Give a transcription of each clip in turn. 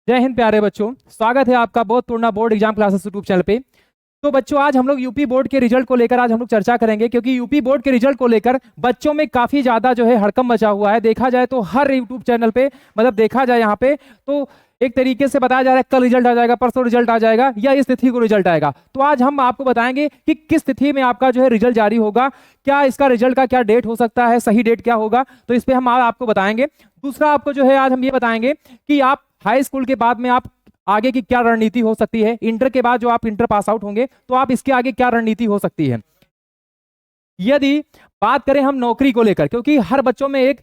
जय हिंद प्यारे बच्चों। स्वागत है आपका बहुत पूर्ण board exam classes YouTube channel पे। तो बच्चों आज हम लोग यूपी बोर्ड के रिजल्ट को लेकर आज हम लोग चर्चा करेंगे, क्योंकि यूपी बोर्ड के रिजल्ट को लेकर बच्चों में काफी ज्यादा जो है हड़कंप मचा हुआ है। देखा जाए तो हर यूट्यूब चैनल पे मतलब देखा जाए यहाँ पे तो एक तरीके से बताया जा रहा है कल रिजल्ट आ जाएगा, परसों रिजल्ट आ जाएगा या इस तिथि को रिजल्ट आएगा। तो आज हम आपको बताएंगे कि किस तिथि में आपका जो है रिजल्ट जारी होगा, क्या इसका रिजल्ट का क्या डेट हो सकता है, सही डेट क्या होगा, तो इस पे हम आपको बताएंगे। दूसरा आपको जो है आज हम ये बताएंगे कि आप हाई स्कूल के बाद में आप आगे की क्या रणनीति हो सकती है। इंटर के बाद जो आप इंटर पास आउट होंगे तो आप इसके आगे क्या रणनीति हो सकती है। यदि बात करें हम नौकरी को लेकर, क्योंकि हर बच्चों में एक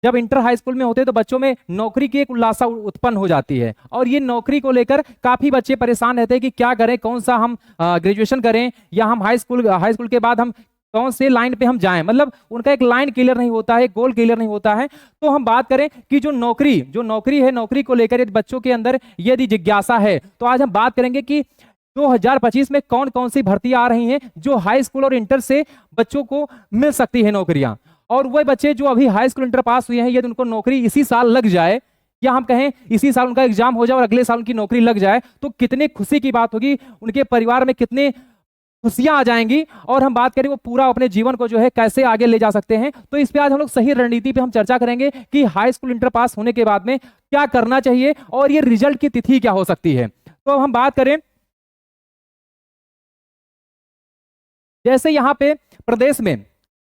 जब इंटर हाई स्कूल में होते हैं तो बच्चों में नौकरी की एक उल्लासा उत्पन्न हो जाती है, और ये नौकरी को लेकर काफी बच्चे परेशान रहते हैं कि क्या करें, कौन सा हम ग्रेजुएशन करें या हम हाई स्कूल के बाद हम कौन से लाइन पे हम जाएं। मतलब उनका एक लाइन क्लियर नहीं होता है, एक गोल क्लियर नहीं होता है। तो हम बात करें कि जो नौकरी है, नौकरी को लेकर यदि बच्चों के अंदर यदि जिज्ञासा है तो आज हम बात करेंगे कि 2025 में कौन कौन सी भर्तियां आ रही हैं जो हाई स्कूल और इंटर से बच्चों को मिल सकती है नौकरियां। और वह बच्चे जो अभी हाई स्कूल इंटर पास हुए हैं यदि उनको नौकरी इसी साल लग जाए या हम कहें इसी साल उनका एग्जाम हो जाए और अगले साल उनकी नौकरी लग जाए तो कितने खुशी की बात होगी, उनके परिवार में कितने खुशियां आ जाएंगी। और हम बात करें वो पूरा अपने जीवन को जो है कैसे आगे ले जा सकते हैं। तो इस पे आज हम लोग सही रणनीति पे हम चर्चा करेंगे कि हाई स्कूल इंटर पास होने के बाद में क्या करना चाहिए और ये रिजल्ट की तिथि क्या हो सकती है। तो हम बात करें जैसे यहाँ पे प्रदेश में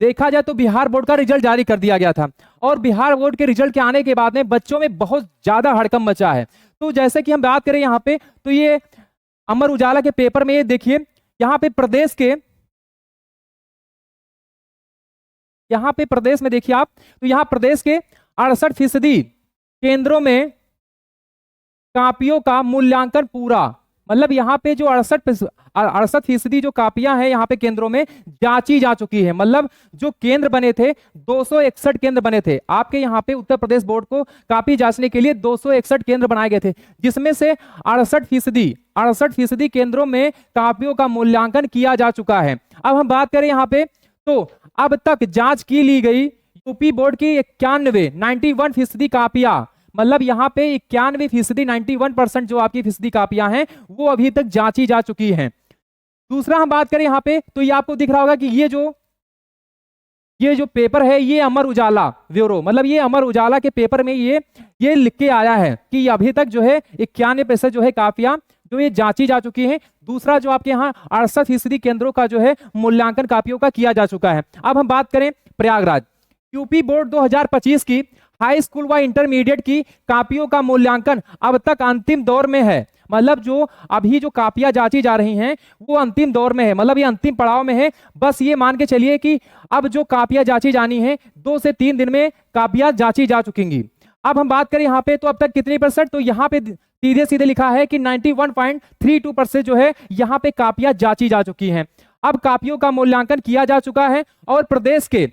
देखा जाए तो बिहार बोर्ड का रिजल्ट जारी कर दिया गया था, और बिहार बोर्ड के रिजल्ट के आने के बाद में बच्चों में बहुत ज्यादा हड़कंप मचा है। तो जैसे कि हम बात करें यहाँ पे तो ये अमर उजाला के पेपर में ये देखिए यहाँ पे प्रदेश में देखिए आप, तो यहाँ प्रदेश के 68% केंद्रों में कापियों का मूल्यांकन पूरा, मतलब यहाँ पे जो 68% जो कापियां हैं यहाँ पे केंद्रों में जांची जा चुकी है। मतलब जो केंद्र बने थे 261 केंद्र बने थे आपके यहाँ पे उत्तर प्रदेश बोर्ड को कापी जांचने के लिए 261 केंद्र बनाए गए थे, जिसमें से 68% केंद्रों में कापियों का मूल्यांकन किया जा चुका है। अब हम बात करें यहाँ पे तो अब तक जांच की ली गई यूपी बोर्ड की 91% कापियां, मतलब यहाँ पे 91% 91% जो आपकी फीसदी कापियां हैं वो अभी तक जांची जा चुकी हैं। दूसरा हम बात करें यहाँ पे तो ये आपको दिख रहा होगा कि ये जो पेपर है ये अमर उजाला ब्यूरो, मतलब ये अमर उजाला के पेपर में ये लिख के आया है कि अभी तक जो है 91% जो है कापियां जो ये जांची जा चुकी हैं। दूसरा जो आपके यहाँ 68% केंद्रों का जो है मूल्यांकन कापियों का किया जा चुका है। अब हम बात करें प्रयागराज, यूपी बोर्ड 2025 की हाई स्कूल व इंटरमीडिएट की कापियों का मूल्यांकन अब तक अंतिम दौर में है। मतलब जो अभी जो कापियां जांची जा रही हैं वो अंतिम दौर में है, मतलब ये अंतिम पड़ाव में है। बस ये मान के चलिए कि अब जो कापियां जांची जानी है 2 से 3 दिन में कापियां जांची जा चुकेंगी। अब हम बात करें यहाँ पे तो अब तक कितनी %, तो यहाँ पे सीधे सीधे लिखा है कि 91.32% जो है यहाँ पे कापियां जांची जा चुकी हैं। अब कापियों का मूल्यांकन किया जा चुका है और प्रदेश के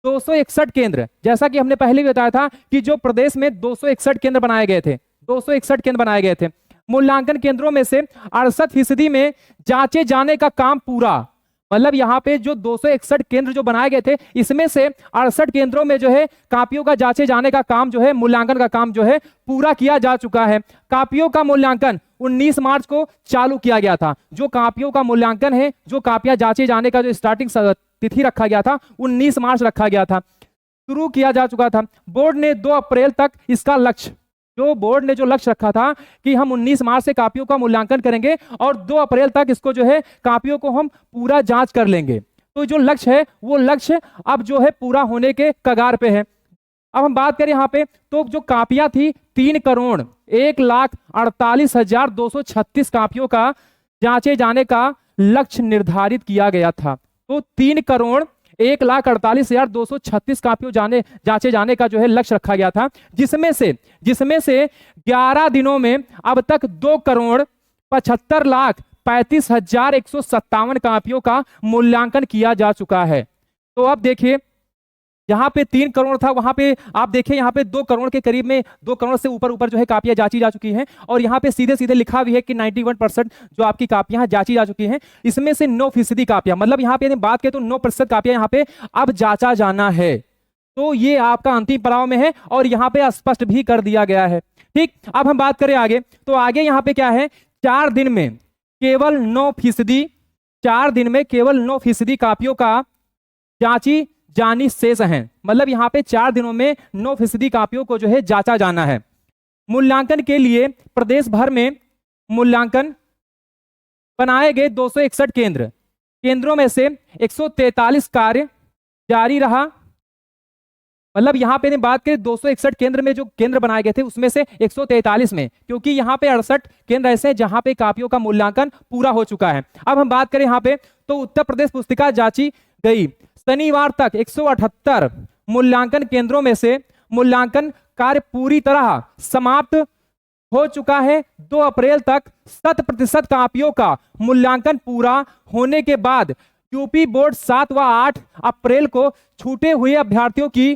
261 केंद्र, जैसा कि हमने पहले भी बताया था कि जो प्रदेश में 261 केंद्र बनाए गए थे, 261 केंद्र बनाए गए थे, मूल्यांकन केंद्रों में से 68% में जांचे जाने का काम पूरा। मतलब यहाँ पे जो 261 केंद्र जो बनाए गए थे इसमें से 68 केंद्रों में जो है कापियों का जांचे जाने का काम जो है, मूल्यांकन का काम जो है पूरा किया जा चुका है। कापियों का मूल्यांकन 19 मार्च को चालू किया गया था। जो कापियों का मूल्यांकन है, जो कापियां जांचे जाने का जो स्टार्टिंग तिथि रखा गया था 19 मार्च रखा गया था, शुरू किया जा चुका था। बोर्ड ने 2 अप्रैल तक इसका लक्ष्य, जो बोर्ड ने जो लक्ष्य रखा था कि हम 19 मार्च से कापियों का मूल्यांकन करेंगे और 2 अप्रैल तक इसको जो है कापियों को हम पूरा जांच कर लेंगे। तो जो लक्ष्य है वो लक्ष्य अब जो है पूरा होने के कगार पे है। अब हम बात करें यहाँ पे तो जो कापियां थी 3,01,48,236 कापियों का जांचे जाने का लक्ष्य निर्धारित किया गया था। तो 3,01,48,236 कापियों जांचे जाने का जो है लक्ष्य रखा गया था, जिसमें से 11 दिनों में अब तक 2,75,35,157 कापियों का मूल्यांकन किया जा चुका है। तो अब देखिए यहाँ पे 3 करोड़ था, वहां पे आप देखिए यहाँ पे 2 करोड़ के करीब में 2 करोड़ से ऊपर जो है कापियां जांची जा चुकी हैं, और यहाँ पे सीधे सीधे लिखा भी है कि 91% जो आपकी कापियां जांची जा चुकी हैं। इसमें से 9% कापियां, मतलब यहाँ पे बात करें तो 9% कापियां यहाँ पे अब जांचा जाना है। तो ये आपका अंतिम पड़ाव में है और यहाँ पे स्पष्ट भी कर दिया गया है। ठीक, अब हम बात करें आगे, तो आगे यहाँ पे क्या है, 4 दिन में केवल 9%, 4 दिन में केवल 9% कापियों का जांची जानी शेष है। मतलब यहाँ पे 4 दिनों में 9% कापियों को जो है जांचा जाना है। मूल्यांकन के लिए प्रदेश भर में मूल्यांकन बनाए गए 261 केंद्रों में से 143 कार्य जारी रहा। मतलब यहाँ पे बात करें 261 केंद्र में जो केंद्र बनाए गए थे उसमें से 143 में, क्योंकि यहाँ पे 68 केंद्र ऐसे हैं जहां पे कापियों का मूल्यांकन पूरा हो चुका है। अब हम बात करें यहाँ पे, तो उत्तर प्रदेश पुस्तिका जांची गई। शनिवार तक 178 मूल्यांकन केंद्रों में से मूल्यांकन कार्य पूरी तरह समाप्त हो चुका है। 2 अप्रैल तक 100% कापियों का मूल्यांकन पूरा होने के बाद यूपी बोर्ड 7 व 8 अप्रैल को छूटे हुए अभ्यर्थियों की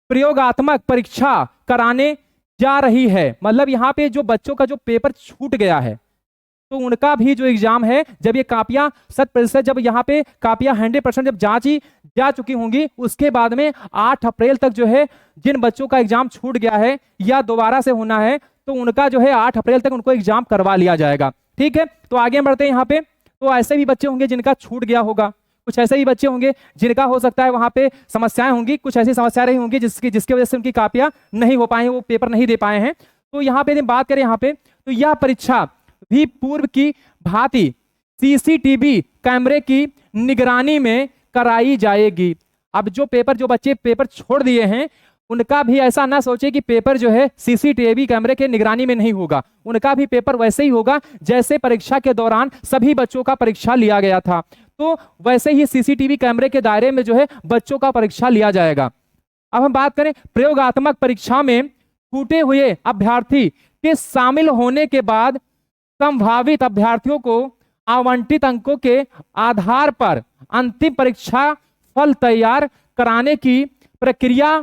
प्रयोगात्मक परीक्षा कराने जा रही है। मतलब यहाँ पे जो बच्चों का जो पेपर छूट गया है तो उनका भी जो एग्जाम है, जब ये कापियां 100%, जब यहाँ पे कापियां 100% जब जांची जा चुकी होंगी, उसके बाद में 8 अप्रैल तक जो है जिन बच्चों का एग्जाम छूट गया है या दोबारा से होना है, तो उनका जो है 8 अप्रैल तक उनको एग्जाम करवा लिया जाएगा। ठीक है, तो आगे बढ़ते हैं यहाँ पे। तो ऐसे भी बच्चे होंगे जिनका छूट गया होगा, कुछ ऐसे भी बच्चे होंगे जिनका हो सकता है वहां पे समस्याएं होंगी, कुछ ऐसी समस्याएं रही होंगी जिसकी वजह से उनकी कापियां नहीं हो पाए, वो पेपर नहीं दे पाए हैं। तो यहाँ पे बात करें यहाँ पे, तो यह परीक्षा भी पूर्व की भांति सीसीटीवी कैमरे की निगरानी में कराई जाएगी। अब जो बच्चे पेपर छोड़ दिए हैं उनका भी ऐसा ना सोचे कि पेपर जो है सीसीटीवी कैमरे के निगरानी में नहीं होगा, उनका भी पेपर वैसे ही होगा जैसे परीक्षा के दौरान सभी बच्चों का परीक्षा लिया गया था। तो वैसे ही सीसीटीवी कैमरे के दायरे में जो है बच्चों का परीक्षा लिया जाएगा। अब हम बात करें प्रयोगात्मक परीक्षा में छूटे हुए अभ्यर्थी के शामिल होने के बाद संभावित अभ्यर्थियों को आवंटित अंकों के आधार पर अंतिम परीक्षा फल तैयार कराने की प्रक्रिया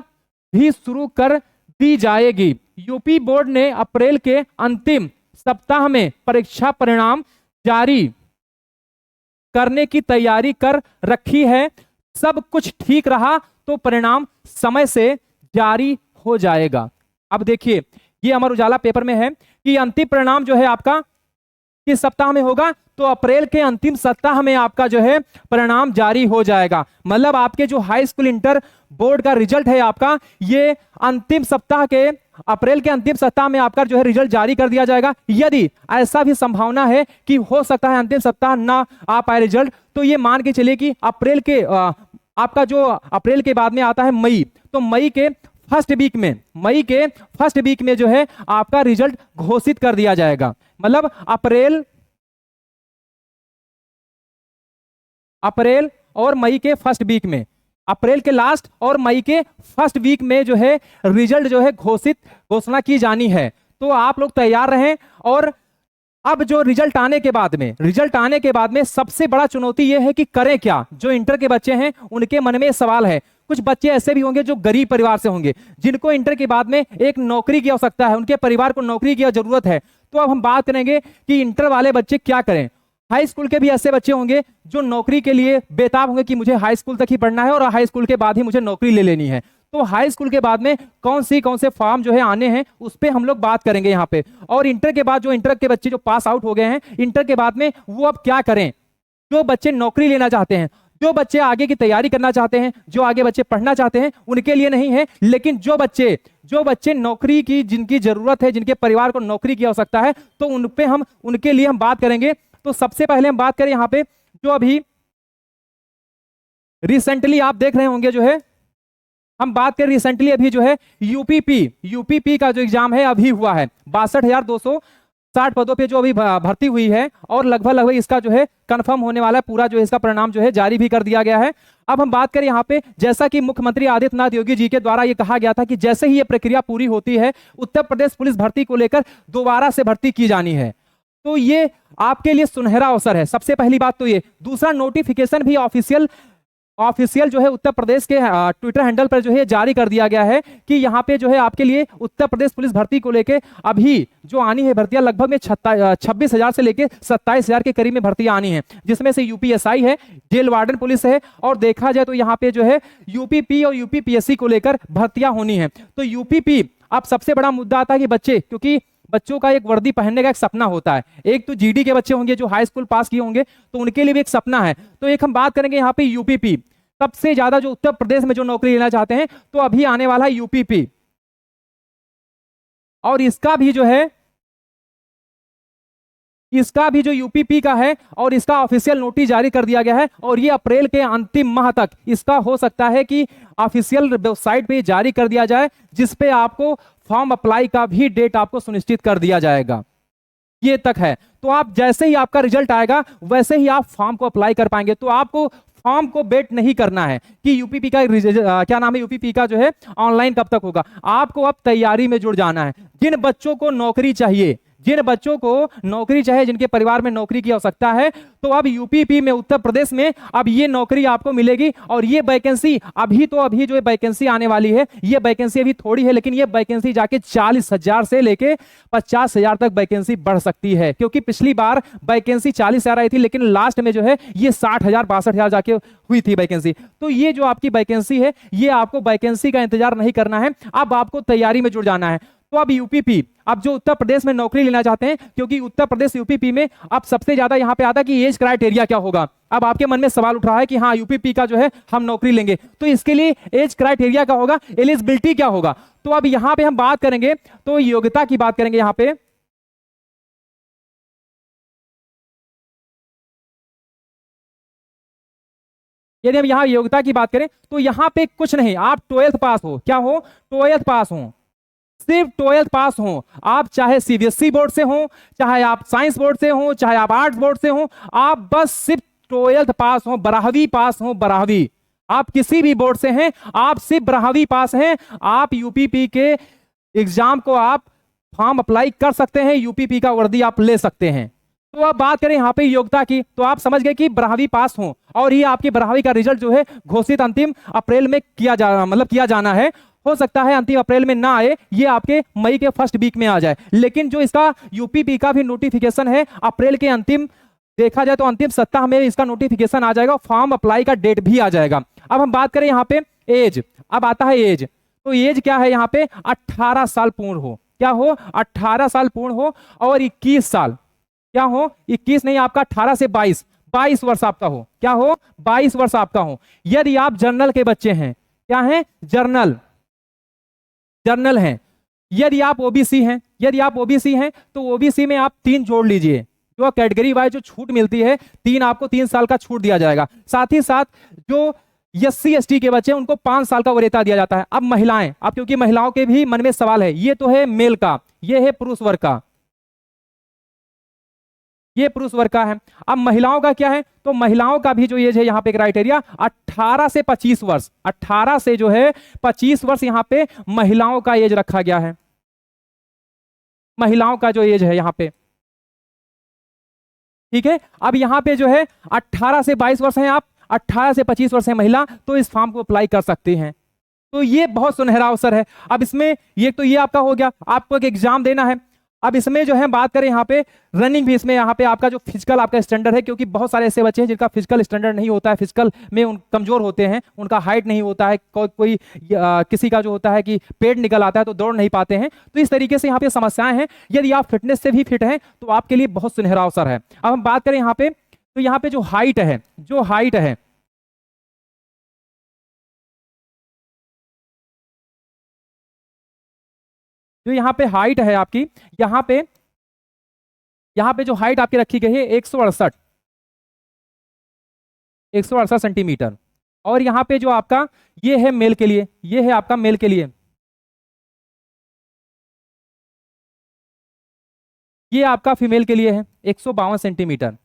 भी शुरू कर दी जाएगी। यूपी बोर्ड ने अप्रैल के अंतिम सप्ताह में परीक्षा परिणाम जारी करने की तैयारी कर रखी है। सब कुछ ठीक रहा तो परिणाम समय से जारी हो जाएगा। अब देखिए, ये अमर उजाला पेपर में है कि अंतिम परिणाम जो है आपका किस सप्ताह में होगा, तो अप्रैल के अंतिम सप्ताह में आपका जो है परिणाम जारी हो जाएगा। मतलब आपके जो हाई स्कूल इंटर बोर्ड का रिजल्ट है आपका, ये अंतिम सप्ताह के अप्रैल के अंतिम सप्ताह में आपका जो है रिजल्ट जारी कर दिया जाएगा। यदि ऐसा भी संभावना है कि हो सकता है अंतिम सप्ताह ना आ पाए रिजल्ट, तो ये मान के चलिए कि अप्रैल के आपका जो अप्रैल के बाद में आता है मई, तो मई के फर्स्ट वीक में जो है आपका रिजल्ट घोषित कर दिया जाएगा। मतलब अप्रैल और मई के फर्स्ट वीक में, अप्रैल के लास्ट और मई के फर्स्ट वीक में जो है रिजल्ट जो है घोषणा की जानी है। तो आप लोग तैयार रहें। और अब जो रिजल्ट आने के बाद में सबसे बड़ा चुनौती यह है कि करें क्या। जो इंटर के बच्चे हैं उनके मन में सवाल है। कुछ बच्चे ऐसे भी होंगे जो गरीब परिवार से होंगे, जिनको इंटर के बाद में एक नौकरी की आवश्यकता है, उनके परिवार को नौकरी की जरूरत है। तो अब हम बात करेंगे कि इंटर वाले बच्चे क्या करें। हाई स्कूल के भी ऐसे बच्चे होंगे जो नौकरी के लिए बेताब होंगे कि मुझे हाई स्कूल तक ही पढ़ना है और हाई स्कूल के बाद ही मुझे नौकरी ले लेनी है। तो हाई स्कूल के बाद में कौन से फॉर्म जो है आने हैं उस पे हम लोग बात करेंगे यहाँ पे। और इंटर के बाद जो इंटर के बच्चे जो पास आउट हो गए हैं इंटर के बाद में, वो अब क्या करें। जो बच्चे नौकरी लेना चाहते हैं, जो बच्चे आगे की तैयारी करना चाहते हैं, जो आगे बच्चे पढ़ना चाहते हैं, उनके लिए नहीं है। लेकिन जो बच्चे नौकरी की जिनकी जरूरत है, जिनके परिवार को नौकरी की आवश्यकता है, तो उनके लिए हम बात करेंगे। तो सबसे पहले हम बात करें यहाँ पे, जो अभी रिसेंटली आप देख रहे होंगे, जो है हम बात करें रिसेंटली अभी जो है यूपीपी का जो एग्जाम है अभी हुआ है। 62,260 पदों पे जो अभी भर्ती हुई है और लगभग इसका जो है कंफर्म होने वाला है। पूरा जो है इसका परिणाम जो है जारी भी कर दिया गया है। अब हम बात करें यहाँ पे, जैसा कि मुख्यमंत्री आदित्यनाथ योगी जी के द्वारा ये कहा गया था कि जैसे ही ये प्रक्रिया पूरी होती है उत्तर प्रदेश पुलिस भर्ती को लेकर दोबारा से भर्ती की जानी है। तो ये आपके लिए सुनहरा अवसर है। सबसे पहली बात तो ये। दूसरा, नोटिफिकेशन भी ऑफिशियल ऑफिशियल जो है उत्तर प्रदेश के ट्विटर हैंडल पर जो है जारी कर दिया गया है कि यहाँ पे जो है आपके लिए उत्तर प्रदेश पुलिस भर्ती को लेके अभी जो आनी है भर्तियां लगभग में 26,000 से लेके 27,000 के करीब में भर्तियां आनी है, जिसमें से यूपीएसआई है, जेल वार्डन पुलिस है, और देखा जाए तो यहाँ पे जो है यूपीपी और यूपीपीएससी को लेकर भर्तियां होनी है। तो यूपीपी अब सबसे बड़ा मुद्दा आता है कि बच्चे, क्योंकि बच्चों का एक वर्दी पहनने का एक सपना होता है, एक तो जीडी के बच्चे होंगे जो हाई स्कूल पास किए होंगे तो उनके लिए भी एक सपना है। तो एक हम बात करेंगे यहाँ पे यूपीपी, सबसे ज्यादा जो उत्तर प्रदेश में जो नौकरी लेना चाहते हैं तो अभी आने वाला है यूपीपी, और इसका भी जो यूपीपी का है और इसका ऑफिशियल नोटिस जारी कर दिया गया है, और ये अप्रैल के अंतिम माह तक इसका हो सकता है कि ऑफिशियल वेबसाइट पे जारी कर दिया जाए, जिसपे आपको फॉर्म अप्लाई का भी डेट आपको सुनिश्चित कर दिया जाएगा। ये तक है, तो आप जैसे ही आपका रिजल्ट आएगा वैसे ही आप फॉर्म को अप्लाई कर पाएंगे। तो आपको फॉर्म को वेट नहीं करना है कि यूपीपी का क्या नाम है, यूपीपी का जो है ऑनलाइन कब तक होगा। आपको अब तैयारी में जुड़ जाना है। जिन बच्चों को नौकरी चाहिए, जिनके परिवार में नौकरी की आवश्यकता है, तो अब यूपीपी में उत्तर प्रदेश में अब ये नौकरी आपको मिलेगी। और ये वैकेंसी अभी जो वैकेंसी आने वाली है, ये वैकेंसी अभी थोड़ी है, लेकिन ये वैकेंसी जाके 40,000 से लेके 50,000 तक वैकेंसी बढ़ सकती है, क्योंकि पिछली बार वैकेंसी 40,000 आई थी, लेकिन लास्ट में जो है ये 60,000 62,000 जाके हुई थी वैकेंसी। तो ये जो आपकी वैकेंसी है, ये आपको वैकेंसी का इंतजार नहीं करना है, अब आपको तैयारी में जुड़ जाना है। तो अब यूपीपी, अब जो उत्तर प्रदेश में नौकरी लेना चाहते हैं, क्योंकि उत्तर प्रदेश यूपीपी में अब सबसे ज्यादा यहां पे आता है कि एज क्राइटेरिया क्या होगा। अब आपके मन में सवाल उठ रहा है कि हाँ यूपीपी का जो है हम नौकरी लेंगे, तो इसके लिए एज क्राइटेरिया क्या होगा, एलिजिबिलिटी क्या होगा। तो अब यहां पे हम बात करेंगे, तो योग्यता की बात करेंगे। यहां पे यदि हम यहां योग्यता की बात करें तो यहां पे कुछ नहीं, आप 12th पास हो, क्या हो, 12th पास हो, सिर्फ 12th पास हो। आप चाहे सीबीएसई बोर्ड से हो, चाहे आप साइंस बोर्ड से हो, चाहे आप आर्ट्स बोर्ड से हो, आप बस सिर्फ 12th पास हो, 12वीं पास हो, 12वीं। आप किसी भी बोर्ड से हैं, आप सिर्फ 12वीं पास हैं, आप यूपीपी के एग्जाम को आप फॉर्म अप्लाई कर सकते हैं, यूपीपी का वर्दी आप ले सकते हैं। तो अब बात करें यहाँ पे योग्यता की, तो आप समझ गए कि 12वीं पास हो, और ये आपकी 12वीं का रिजल्ट जो है घोषित अंतिम अप्रैल में किया जाना है। हो सकता है अंतिम अप्रैल में ना आए, ये आपके मई के फर्स्ट वीक में आ जाए, लेकिन जो इसका यूपीपी का भी नोटिफिकेशन है अप्रैल के अंतिम, देखा जाए तो अंतिम सप्ताह में इसका नोटिफिकेशन आ जाएगा, फॉर्म अप्लाई का डेट भी आ जाएगा। अब हम बात करें यहाँ पे एज, अब आता है एज, तो एज क्या है यहाँ पे, 18 साल पूर्ण हो, क्या हो, 18 साल पूर्ण हो, और 21 साल, क्या हो, 21 नहीं, आपका 18 से 22 वर्ष आपका हो, क्या हो, 22 वर्ष आपका हो। यदि आप जर्नल के बच्चे हैं, क्या है, जर्नल हैं। यदि आप ओबीसी हैं, तो ओबीसी में आप 3 जोड़ लीजिए, जो कैटेगरी वाइज जो छूट मिलती है 3, आपको 3 साल का छूट दिया जाएगा। साथ ही साथ जो एससी एसटी के बच्चे हैं उनको 5 साल का वरीयता दिया जाता है। अब महिलाएं, अब क्योंकि महिलाओं के भी मन में सवाल है, ये तो है मेल का, ये है पुरुष वर्ग का, ये पुरुष वर्ग का है। अब महिलाओं का क्या है, तो महिलाओं का भी जो एज है यहाँ पे क्राइटेरिया 18 से 25 वर्ष, 18 से जो है 25 वर्ष यहाँ पे महिलाओं का एज रखा गया है, महिलाओं का जो एज है यहाँ पे, ठीक है। अब यहाँ पे जो है 18 से 22 वर्ष हैं आप, 18 से 25 वर्ष है महिला, तो इस फॉर्म को अप्लाई कर सकते हैं। तो ये बहुत सुनहरा अवसर है। अब इसमें ये तो ये आपका हो गया, आपको एक एग्जाम देना है। अब इसमें जो है बात करें यहाँ पे रनिंग भी, इसमें यहाँ पे आपका जो फिजिकल आपका स्टैंडर्ड है, क्योंकि बहुत सारे ऐसे बच्चे हैं जिनका फिजिकल स्टैंडर्ड नहीं होता है, फिजिकल में कमजोर होते हैं, उनका हाइट नहीं होता है, कोई किसी का जो होता है कि पेट निकल आता है तो दौड़ नहीं पाते हैं, तो इस तरीके से यहाँ पे समस्याएं हैं। यदि आप फिटनेस से भी फिट हैं तो आपके लिए बहुत सुनहरा अवसर है। अब हम बात करें यहाँ पे, तो यहाँ पे जो हाइट है, जो यहाँ पे हाइट है आपकी, यहाँ पे जो हाइट आपकी रखी गई है 168 सेंटीमीटर। और यहाँ पे जो आपका ये है मेल के लिए, ये है आपका मेल के लिए, ये आपका फीमेल के लिए है 152 सेंटीमीटर।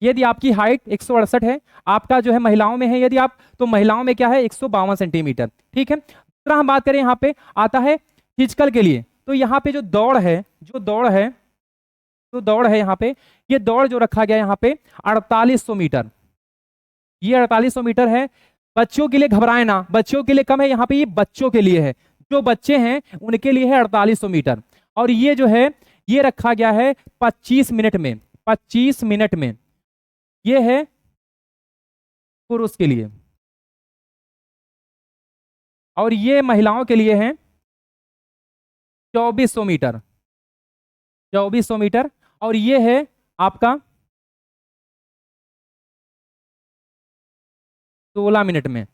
यदि आपकी हाइट 168 है, आपका जो है महिलाओं में है यदि आप, तो महिलाओं में क्या है 152 सेंटीमीटर, ठीक है। दूसरा हम बात करें यहाँ पे आता है फिजिकल के लिए। तो यहाँ पे जो दौड़ है, यहाँ पे ये दौड़ जो रखा गया यहाँ पे 4800 मीटर, ये 4800 मीटर है। बच्चों के लिए घबराए ना, बच्चों के लिए कम है, यहाँ पे ये बच्चों के लिए है, जो बच्चे हैं उनके लिए है 4800 मीटर। और ये जो है ये रखा गया है 25 मिनट में, 25 मिनट में। ये है पुरुष के लिए, और ये महिलाओं के लिए है 2400 मीटर, 2400 मीटर। और ये है आपका 16 मिनट में।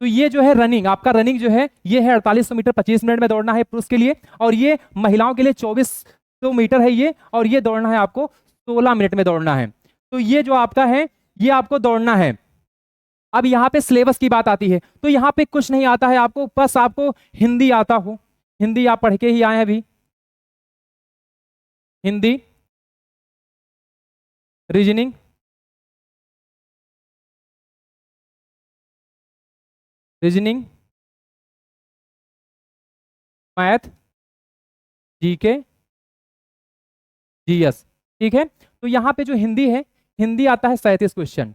तो ये जो है रनिंग, आपका रनिंग जो है ये है 4800 मीटर 25 मिनट में दौड़ना है पुरुष के लिए, और ये महिलाओं के लिए 2400 मीटर है ये, और ये दौड़ना है आपको 16 मिनट में दौड़ना है। तो ये जो आपका है ये आपको दौड़ना है। अब यहाँ पे सिलेबस की बात आती है, तो यहाँ पे कुछ नहीं आता है आपको, बस आपको हिंदी आता हो, हिंदी आप पढ़ के ही आए हैं अभी, Hindi, reasoning, math, GK, GS. ठीक है, तो यहाँ पे जो हिंदी है, हिंदी आता है 37 क्वेश्चन,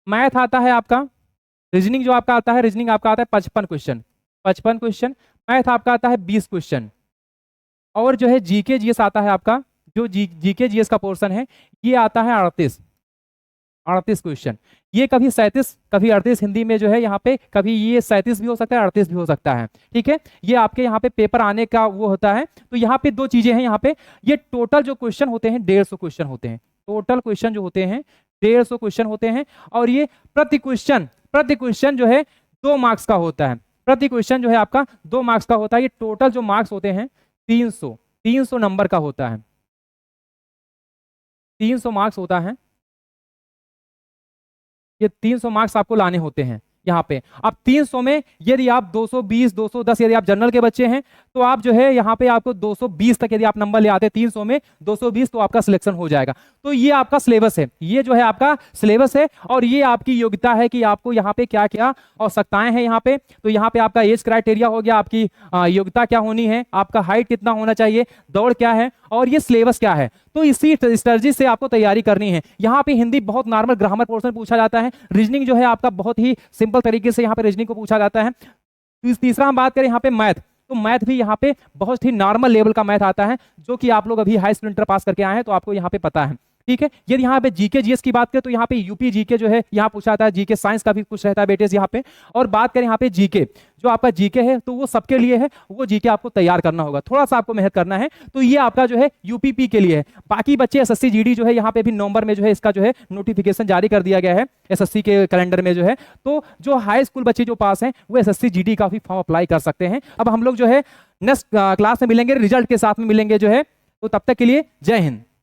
मैथ आता है आपका, रीजनिंग जो आपका आता है, रीजनिंग आपका आता है 55 क्वेश्चन, 55 क्वेश्चन, मैथ आपका आता है 20 क्वेश्चन, और जो है जीके जीएस आता है आपका, जो जीके जीएस का पोर्शन है ये आता है 38 क्वेश्चन। ये कभी 37 कभी 38 हिंदी में जो है यहाँ पे, कभी ये 37 भी हो सकता है 38 भी हो सकता है। ठीक है, ये आपके यहाँ पे पेपर आने का वो होता है। तो यहाँ पे दो चीजें हैं, यहाँ पे ये टोटल जो क्वेश्चन होते हैं 150 क्वेश्चन होते हैं, टोटल क्वेश्चन जो होते हैं 150 क्वेश्चन होते हैं, और ये प्रति क्वेश्चन जो है 2 मार्क्स का होता है, प्रति क्वेश्चन जो है आपका 2 मार्क्स का होता है। ये टोटल जो मार्क्स होते हैं 300 नंबर का होता है, 300 मार्क्स होता है, ये 300 मार्क्स आपको लाने होते हैं यहाँ पे। अब 300 में यदि आप 220 210 यदि आप जनरल के बच्चे हैं तो आप जो है यहाँ पे आपको 220 तक यदि आप नंबर ले आते हैं 300 में 220 तो आपका सिलेक्शन हो जाएगा। तो ये आपका सिलेबस है, ये जो है आपका सिलेबस है, और ये आपकी योग्यता है कि आपको यहाँ पे क्या क्या आवश्यकताएं हैं यहाँ पे। तो यहाँ पे आपका एज क्राइटेरिया हो गया, आपकी योग्यता क्या होनी है, आपका हाइट कितना होना चाहिए, दौड़ क्या है, और ये सिलेबस क्या है। तो इसी स्ट्रेटजी से आपको तैयारी करनी है। यहाँ पे हिंदी बहुत नॉर्मल ग्रामर पोर्शन पूछा जाता है, रीजनिंग जो है आपका बहुत ही सिंपल तरीके से यहाँ पे रीजनिंग को पूछा जाता है। तीसरा हम बात करें यहाँ पे मैथ, तो मैथ भी यहाँ पे बहुत ही नॉर्मल लेवल का मैथ आता है, जो कि आप लोग अभी हाई स्कूल इंटर पास करके आए हैं तो आपको यहाँ पे पता है। ठीक है, यदि यहाँ पे जीके जीएस की बात करें तो यहाँ पे यूपी जीके जो है यहाँ पूछा जाता है, जीके साइंस का भी कुछ रहता है बेटेज यहाँ पे। और बात करें यहाँ पे जीके, जो आपका जीके है तो वो सबके लिए है, वो जीके आपको तैयार करना होगा, थोड़ा सा आपको मेहनत करना है। तो ये आपका जो है यूपीपी के लिए है। बाकी बच्चे एसएससी जीडी जो है यहाँ पे भी नवंबर में जो है इसका जो है नोटिफिकेशन जारी कर दिया गया है एसएससी के कैलेंडर में जो है। तो जो हाई स्कूल बच्चे जो पास हैं वो एसएससी जीडी का भी फॉर्म अप्लाई कर सकते हैं। अब हम लोग जो है नेक्स्ट क्लास में मिलेंगे, रिजल्ट के साथ में मिलेंगे जो है। तो तब तक के लिए जय हिंद।